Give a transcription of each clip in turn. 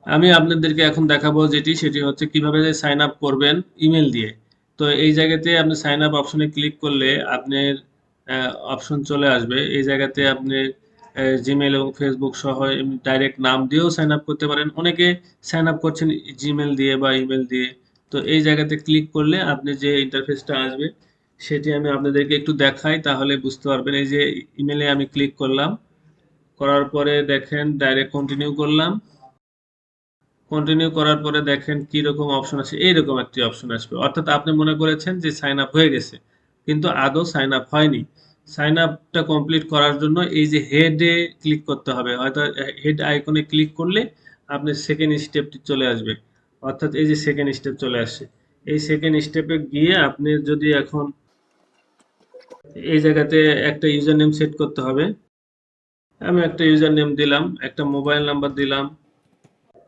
আমি আপনাদেরকে এখন দেখাবো সেটি হচ্ছে কিভাবে সাইন আপ করবেন ইমেল দিয়ে। তো এই জায়গাতে আপনি সাইন আপ অপশনে ক্লিক করলে আপনার অপশন চলে আসবে। এই জায়গাতে আপনি জিমেল এবং ফেসবুক সহ ডাইরেক্ট নাম দিয়েও সাইন আপ করতে পারেন। অনেকে সাইন আপ করছেন জিমেল দিয়ে বা ইমেল দিয়ে। তো এই জায়গাতে ক্লিক করলে আপনি যে ইন্টারফেসটা আসবে সেটি আমি আপনাদেরকে একটু দেখাই, তাহলে বুঝতে পারবেন। এই যে ইমেলে আমি ক্লিক করলাম, করার পরে দেখেন ডাইরেক্ট কন্টিনিউ করলাম। কন্টিনিউ করার পরে দেখেন কি রকম অপশন আসে, এইরকম একটি অপশন আসবে। অর্থাৎ আপনি মনে করেছেন যে সাইন আপ হয়ে গেছে, কিন্তু আদৌ সাইন আপ হয়নি। সাইন আপটা কমপ্লিট করার জন্য এই যে হেডে ক্লিক করতে হবে, হয়তো হেড আইকনে ক্লিক করলে আপনার সেকেন্ড স্টেপটি চলে আসবে। অর্থাৎ এই যে সেকেন্ড স্টেপ চলে আসছে, এই সেকেন্ড স্টেপে গিয়ে আপনি যদি এখন এই জায়গাতে একটা ইউজার নেম সেট করতে হবে। আমি একটা ইউজার নেম দিলাম, একটা মোবাইল নাম্বার দিলাম।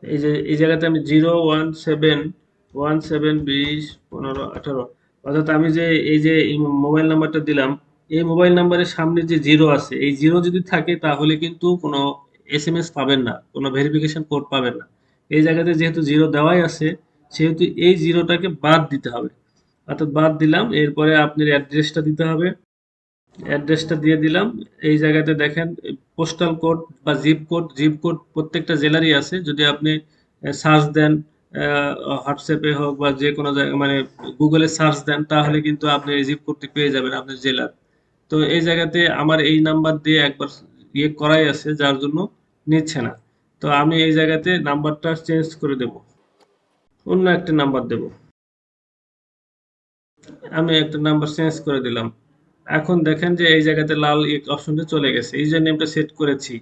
এই যে এই জায়গাতে আমি 01717201518, অর্থাৎ আমি যে এই যে এই মোবাইল নাম্বারটা দিলাম, এই মোবাইল নাম্বারের সামনে যে জিরো আছে, এই জিরো যদি থাকে তাহলে কিন্তু কোনো এসএমএস পাবেন না, কোনো ভেরিফিকেশন কোড পাবেন না। এই জায়গাতে যেহেতু জিরো দেওয়াই আছে, সেহেতু এই জিরোটাকে বাদ দিতে হবে। অর্থাৎ বাদ দিলাম, এরপরে আপনার অ্যাড্রেসটা দিতে হবে। অ্যাড্রেসটা দিয়ে দিলাম। এই জায়গাতে দেখেন পোস্টাল কোড বা জিপ কোড প্রত্যেকটা জেলারই আছে। যদি আপনি সার্চ দেন হোয়াটসঅ্যাপে হোক বা যে কোনো জায়গায়, মানে গুগলে সার্চ দেন, তাহলে কিন্তু আপনি এই জিপ কোডটি পেয়ে যাবেন আপনার জেলার। তো এই জায়গাতে আমার এই নাম্বার দিয়ে একবার ইয়ে করাই আছে, যার জন্য নিচ্ছে না। তো আমি এই জায়গাতে নাম্বারটা চেঞ্জ করে দেব, অন্য একটা নাম্বার দেব। আমি একটা নাম্বার চেঞ্জ করে দিলাম। এখন দেখেন যে এই জায়গাতে লাল অপশনটা চলে গেছে, ইউজার নেমটা সেট করেছি।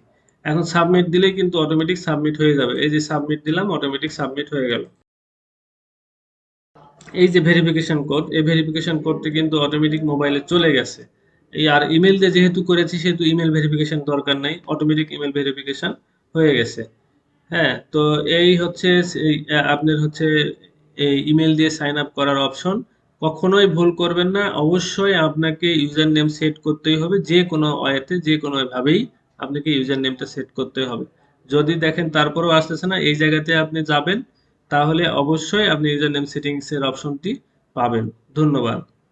এখন সাবমিট দিলেই কিন্তু অটোমেটিক সাবমিট হয়ে যাবে। এই যে সাবমিট দিলাম, অটোমেটিক সাবমিট হয়ে গেল। এই যে ভেরিফিকেশন কোড, এই ভেরিফিকেশন কোডটি কিন্তু অটোমেটিক মোবাইলে চলে গেছে। এই আর ইমেল দিয়ে যেহেতু করেছি সেহেতু ইমেল ভেরিফিকেশন দরকার নাই, অটোমেটিক ইমেল ভেরিফিকেশন হয়ে গেছে। হ্যাঁ, তো এই হচ্ছে আপনার হচ্ছে এই ইমেল দিয়ে সাইন আপ করার অপশন। কখনোই ভুল করবেন না, অবশ্যই আপনাকে ইউজার নেম সেট করতেই হবে, যে কোনো ওয়েতে, যে কোনো ভাবেই আপনাকে ইউজার নেমটা সেট করতে হবে। যদি দেখেন তারপরেও আসতেছে না, এই জায়গাতে আপনি যাবেন, তাহলে অবশ্যই আপনি ইউজার নেম সেটিংস এর অপশনটি পাবেন। ধন্যবাদ।